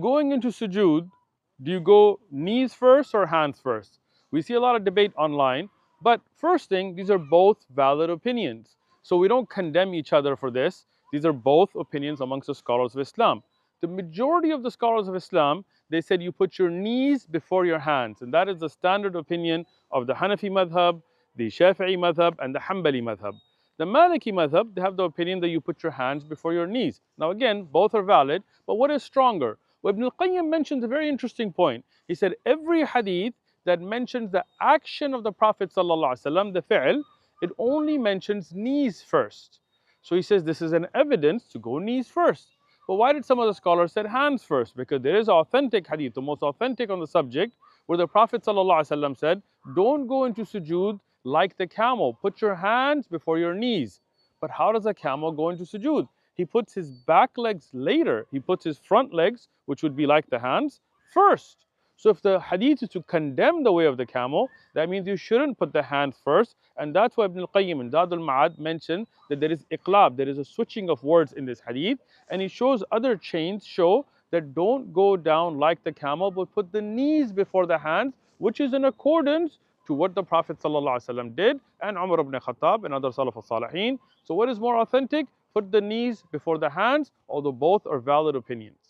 going into sujood, do you go knees first or hands first? We see a lot of debate online, but first thing, these are both valid opinions. So we don't condemn each other for this. These are both opinions amongst the scholars of Islam. The majority of the scholars of Islam, they said you put your knees before your hands, and that is the standard opinion of the Hanafi madhab, the Shafi'i madhab, and the Hanbali madhab. The Maliki madhab, they have the opinion that you put your hands before your knees. Now again, both are valid, but what is stronger? Well, Ibn al-Qayyim mentions a very interesting point. He said every hadith that mentions the action of the Prophet ﷺ, the fi'l, it only mentions knees first. So he says this is an evidence to go knees first. But why did some of the scholars say hands first? Because there is authentic hadith, the most authentic on the subject, where the Prophet ﷺ said, don't go into sujood like the camel. Put your hands before your knees. But how does a camel go into sujood? He puts his back legs later. He puts his front legs, which would be like the hands, first. So if the hadith is to condemn the way of the camel, that means you shouldn't put the hands first. And that's why Ibn al-Qayyim in Zad al-Ma'ad mentioned that there is iqlab, there is a switching of words in this hadith. And he shows other chains show that don't go down like the camel, but put the knees before the hands, which is in accordance to what the Prophet ﷺ did, and Umar ibn Khattab and other Salaf al-Salihin. So what is more authentic? Put the knees before the hands, although both are valid opinions.